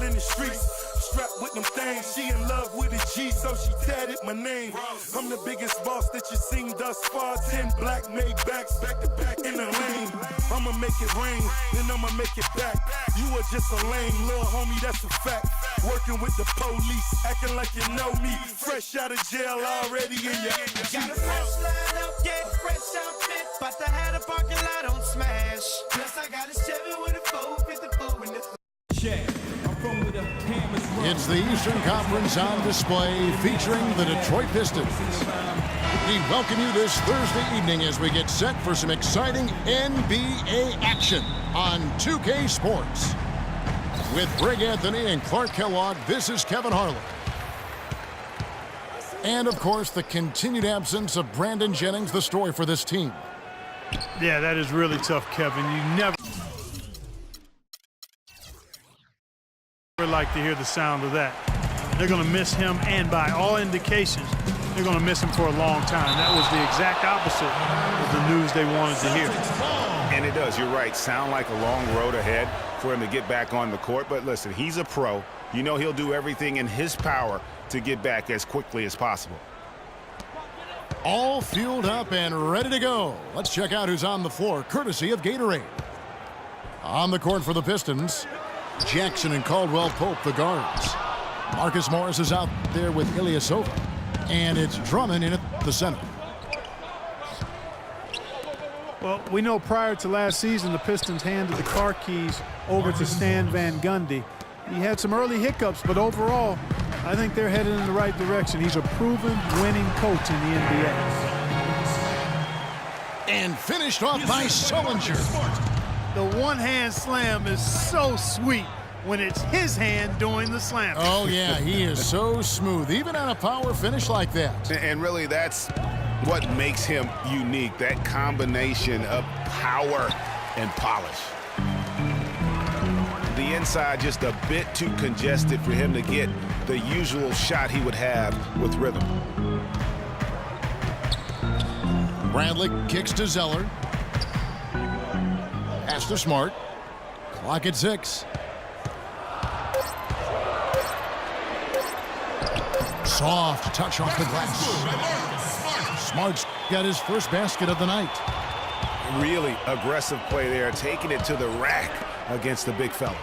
in the streets. Strapped with them things, she in love with a G, so she tatted my name. I'm the biggest boss that you seen thus far. 10 black made backs, back to back in the lane. I'ma make it rain, then I'ma make it back. You are just a lame little homie, that's a fact. Working with the police, acting like you know me. Fresh out of jail already in your Got a fresh line up, yeah, fresh outfit. But I had a parking lot on smash. Plus I got a Chevy with a 454 in the It's the Eastern Conference on display featuring the Detroit Pistons. We welcome you this Thursday evening as we get set for some exciting NBA action on 2K Sports. With Greg Anthony and Clark Kellogg, this is Kevin Harlan. And, of course, the continued absence of Brandon Jennings, the story for this team. Yeah, that is really tough, Kevin. You never like to hear the sound of that. They're going to miss him, and by all indications, they're going to miss him for a long time. That was the exact opposite of the news they wanted to hear. And it does, you're right, sound like a long road ahead for him to get back on the court. But listen, he's a pro. You know he'll do everything in his power to get back as quickly as possible. All fueled up and ready to go. Let's check out who's on the floor, courtesy of Gatorade. On the court for the Pistons, Jackson and Caldwell Pope, the guards. Marcus Morris is out there with Ilyasova. And it's Drummond in at the center. Well, we know prior to last season, the Pistons handed the car keys over to Stan Van Gundy. He had some early hiccups, but overall, I think they're headed in the right direction. He's a proven winning coach in the NBA. And finished off by Sullinger. The one-hand slam is so sweet when it's his hand doing the slam. Oh, yeah, he is so smooth, even on a power finish like that. And really, that's what makes him unique, that combination of power and polish. The inside just a bit too congested for him to get the usual shot he would have with rhythm. Bradley kicks to Zeller. Pass to Smart. Clock at 6. Soft touch off the glass. Smart's got his first basket of the night. Really aggressive play there, taking it to the rack against the big fella.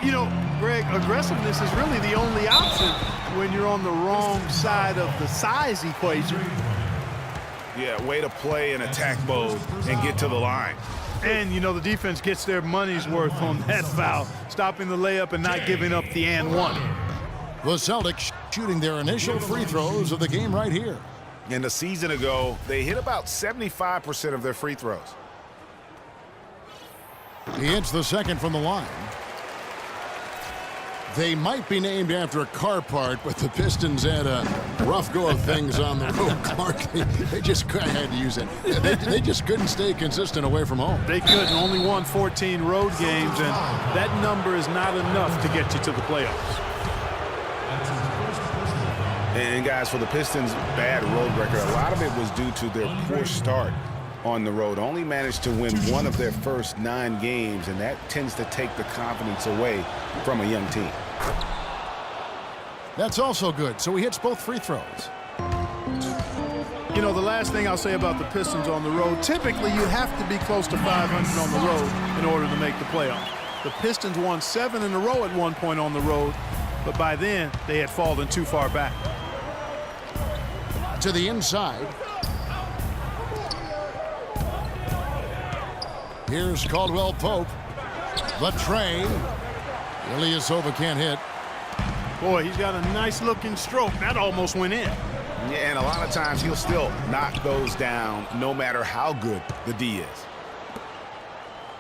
You know, Greg, aggressiveness is really the only option when you're on the wrong side of the size equation. Yeah, way to play in attack mode and get to the line. And, you know, the defense gets their money's worth on that foul, stopping the layup and not giving up the and one. The Celtics shooting their initial free throws of the game right here. And a season ago, they hit about 75% of their free throws. He hits the second from the line. They might be named after a car part, but the Pistons had a rough go of things on the road, Clark. They just I had to use it. They just couldn't stay consistent away from home. They couldn't. Only won 14 road games, and that number is not enough to get you to the playoffs. And guys, for the Pistons' bad road record, a lot of it was due to their poor start on the road. Only managed to win one of their first 9 games, and that tends to take the confidence away from a young team. That's also good. So he hits both free throws. You know, the last thing I'll say about the Pistons on the road, typically you have to be close to 500 on the road in order to make the playoffs. The Pistons won 7 in a row at one point on the road, but by then they had fallen too far back. To the inside. Here's Caldwell Pope. The train. Ilyasova can't hit. Boy, he's got a nice-looking stroke. That almost went in. Yeah, and a lot of times he'll still knock those down no matter how good the D is.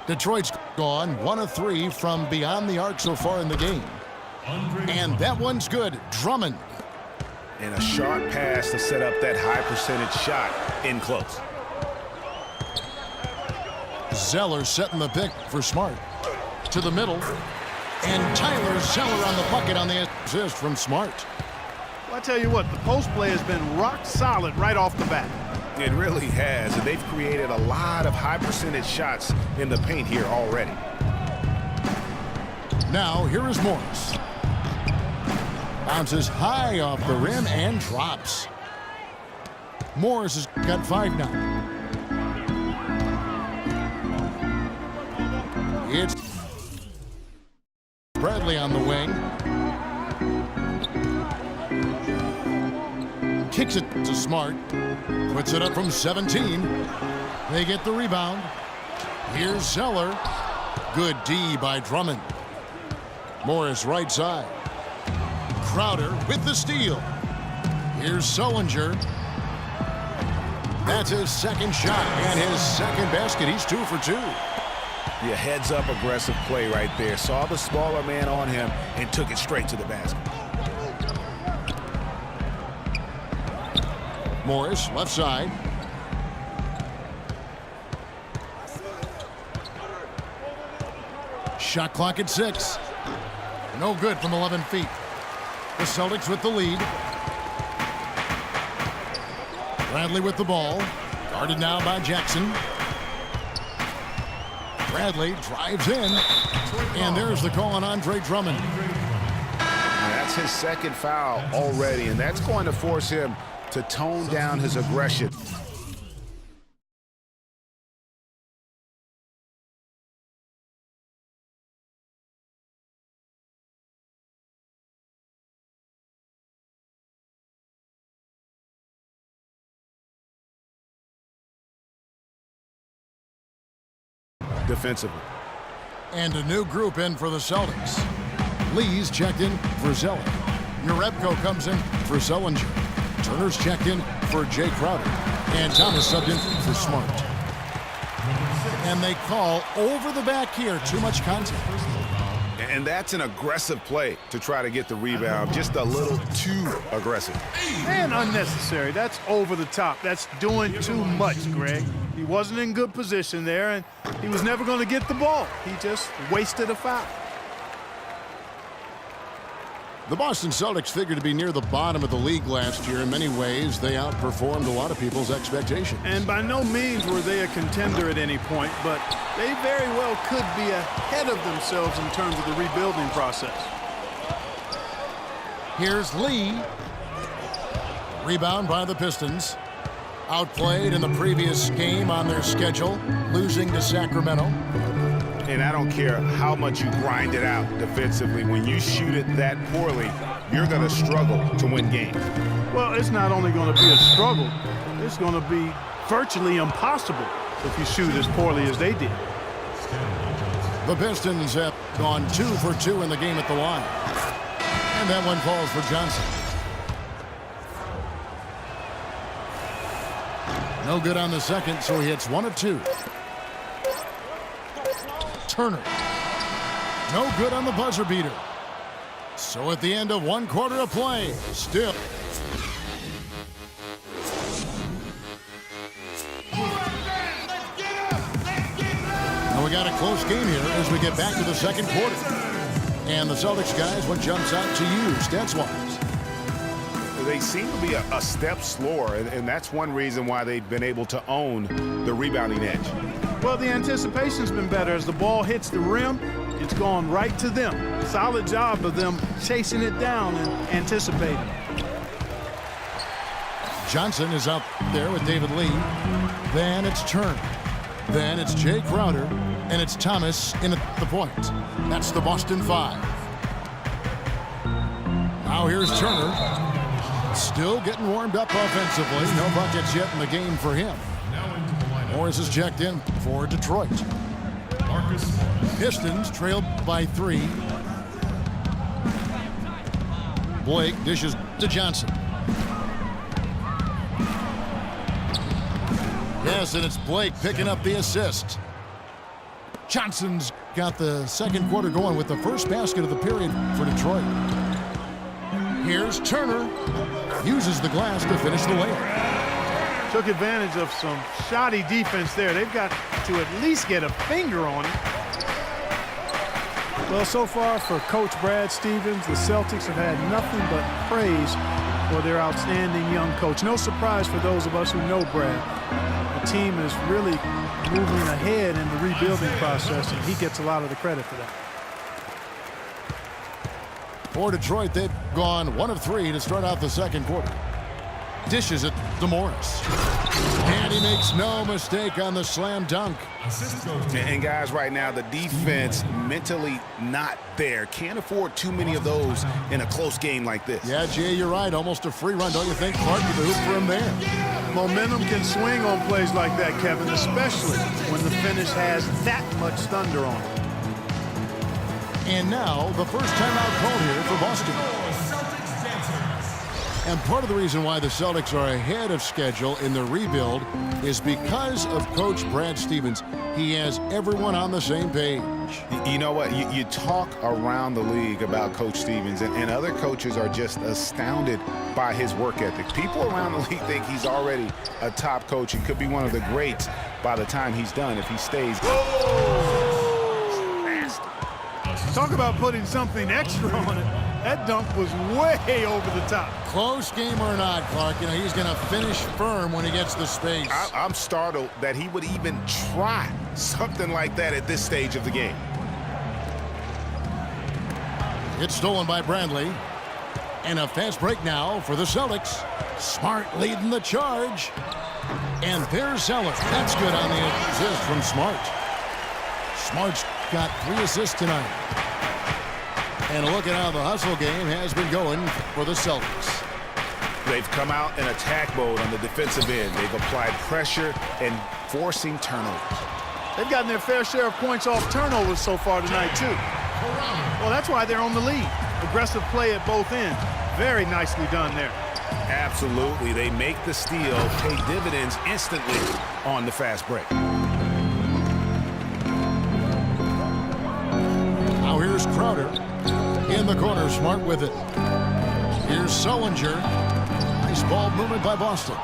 Detroit's gone 1 of 3 from beyond the arc so far in the game. And that one's good. Drummond. And a sharp pass to set up that high percentage shot in close. Zeller setting the pick for Smart. To the middle. And Tyler Zeller on the bucket on the assist from Smart. Well, I tell you what, the post play has been rock solid right off the bat. It really has, and they've created a lot of high percentage shots in the paint here already. Now, here is Morris. Bounces high off the rim and drops. Morris has got 5 now. It's Bradley on the wing. Kicks it to Smart. Puts it up from 17. They get the rebound. Here's Zeller. Good D by Drummond. Morris right side. Crowder with the steal. Here's Sullinger. That's his second shot and his second basket. He's 2 for 2. Yeah, heads up aggressive play right there. Saw the smaller man on him and took it straight to the basket. Morris left side. Shot clock at 6. No good from 11 feet. The Celtics with the lead. Bradley with the ball. Guarded now by Jackson. Bradley drives in. And there's the call on Andre Drummond. That's his second foul already, and that's going to force him to tone down his aggression. Defensively. And a new group in for the Celtics. Lee's checked in for Zeller. Jerebko comes in for Sullinger. Turner's checked in for Jay Crowder. And Thomas subbed in for Smart. And they call over the back here. Too much contact. And that's an aggressive play to try to get the rebound. Just a little too aggressive. And unnecessary. That's over the top. That's doing too much, Greg. He wasn't in good position there, and he was never going to get the ball. He just wasted a foul. The Boston Celtics figured to be near the bottom of the league last year. In many ways, they outperformed a lot of people's expectations. And by no means were they a contender at any point, but they very well could be ahead of themselves in terms of the rebuilding process. Here's Lee. Rebound by the Pistons. Outplayed in the previous game on their schedule, losing to Sacramento. And I don't care how much you grind it out defensively. When you shoot it that poorly, you're going to struggle to win games. Well, it's not only going to be a struggle, it's going to be virtually impossible if you shoot as poorly as they did. The Pistons have gone 2 for 2 in the game at the line. And that one falls for Johnson. No good on the second, so he hits 1 of 2. Turner. No good on the buzzer beater. So at the end of 1 quarter of play, still. Now we got a close game here as we get back to the second quarter. And the Celtics guys, what jumps out to you stats-wise? They seem to be a step slower, and that's one reason why they've been able to own the rebounding edge. Well, the anticipation's been better. As the ball hits the rim, it's gone right to them. Solid job of them chasing it down and anticipating. Johnson is out there with David Lee. Then it's Turner. Then it's Jay Crowder. And it's Thomas in at the point. That's the Boston 5. Now here's Turner. Still getting warmed up offensively. No buckets yet in the game for him. Morris is checked in for Detroit. Pistons trailed by 3. Blake dishes to Johnson. Yes, and it's Blake picking up the assist. Johnson's got the second quarter going with the first basket of the period for Detroit. Here's Turner. Uses the glass to finish the layup. Took advantage of some shoddy defense there. They've got to at least get a finger on it. Well, so far for Coach Brad Stevens, the Celtics have had nothing but praise for their outstanding young coach. No surprise for those of us who know Brad. The team is really moving ahead in the rebuilding process, and he gets a lot of the credit for that. For Detroit, they've gone 1 of 3 to start out the second quarter. Dishes it to Morris. And he makes no mistake on the slam dunk. And guys, right now, the defense mentally not there. Can't afford too many of those in a close game like this. Yeah, Jay, you're right. Almost a free run, don't you think? Clark with the hoop for him there. Momentum can swing on plays like that, Kevin, especially when the finish has that much thunder on it. And now, the first timeout called here for Boston. And part of the reason why the Celtics are ahead of schedule in the rebuild is because of Coach Brad Stevens. He has everyone on the same page. You know what? You talk around the league about Coach Stevens, and other coaches are just astounded by his work ethic. People around the league think he's already a top coach and could be one of the greats by the time he's done if he stays. Talk about putting something extra on it. That dunk was way over the top. Close game or not, Clark, you know, he's going to finish firm when he gets the space. I'm startled that he would even try something like that at this stage of the game. It's stolen by Bradley. And a fast break now for the Celtics. Smart leading the charge. And there's Zeller. That's good on the assist from Smart. Smart's got 3 assists tonight. And a look at how the hustle game has been going for the Celtics. They've come out in attack mode on the defensive end. They've applied pressure and forcing turnovers. They've gotten their fair share of points off turnovers so far tonight, too. Well, that's why they're on the lead. Aggressive play at both ends. Very nicely done there. Absolutely. They make the steal, pay dividends instantly on the fast break. Now here's Crowder. In the corner, Smart with it. Here's Sullinger. Nice ball movement by Boston.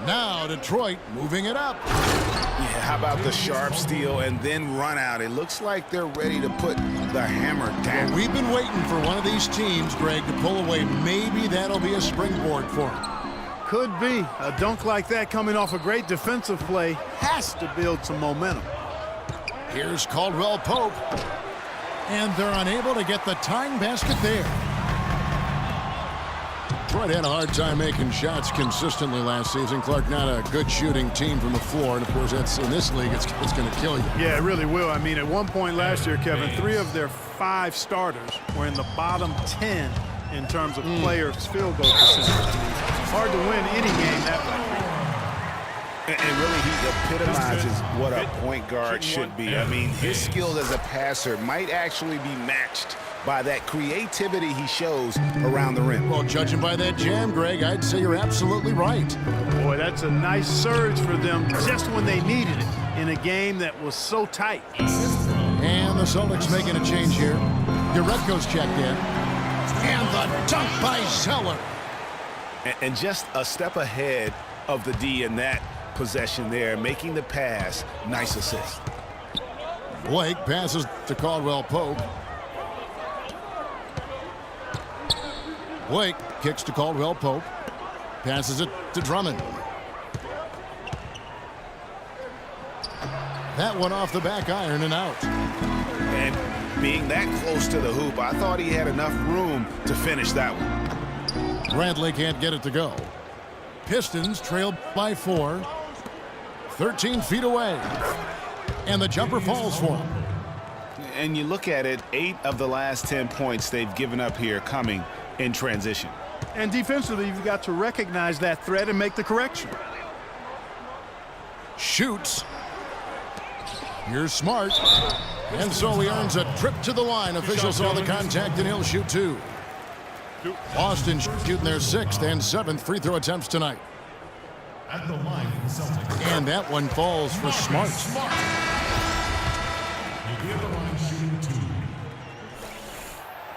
Now Detroit moving it up. Yeah, how about the sharp steal and then run out? It looks like they're ready to put the hammer down. We've been waiting for one of these teams, Greg, to pull away. Maybe that'll be a springboard for them. Could be. A dunk like that coming off a great defensive play has to build some momentum. Here's Caldwell Pope. And they're unable to get the tying basket there. Detroit had a hard time making shots consistently last season. Clark, not a good shooting team from the floor. And, of course, that's in this league, it's going to kill you. Yeah, it really will. I mean, at one point last year, Kevin, 3 of their 5 starters were in the bottom 10 in terms of players' field goal percentage. It's hard to win any game that way. And really, he epitomizes what a point guard should be. I mean, his skills as a passer might actually be matched by that creativity he shows around the rim. Well, judging by that jam, Greg, I'd say you're absolutely right. Boy, that's a nice surge for them just when they needed it in a game that was so tight. And the Celtics making a change here. Uretko's checked in. And the dunk by Zeller. And just a step ahead of the D in that possession there, making the pass. Nice assist. Blake passes to Caldwell Pope. Blake kicks to Caldwell Pope. Passes it to Drummond. That one off the back iron and out. And being that close to the hoop, I thought he had enough room to finish that one. Bradley can't get it to go. Pistons trailed by 4. 13 feet away. And the jumper falls for him. And you look at it, 8 of the last 10 points they've given up here coming in transition. And defensively, you've got to recognize that threat and make the correction. Shoots. Here's Smart. And so he earns a trip to the line. Officials saw the contact, and he'll shoot 2. Boston shooting their 6th and 7th free throw attempts tonight. At the line for the Celtics. And that one falls for Smart. He'll be at the line shooting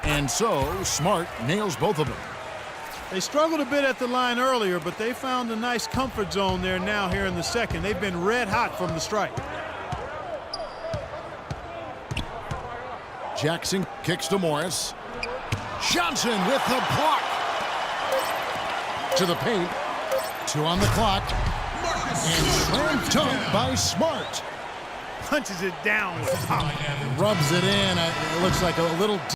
2. And so Smart nails both of them. They struggled a bit at the line earlier, but they found a nice comfort zone there now here in the second. They've been red hot from the strike. Jackson kicks to Morris. Johnson with the block. To the paint. 2 on the clock. And slam dunk by Smart. Punches it down with pop. Rubs it in. It looks like a little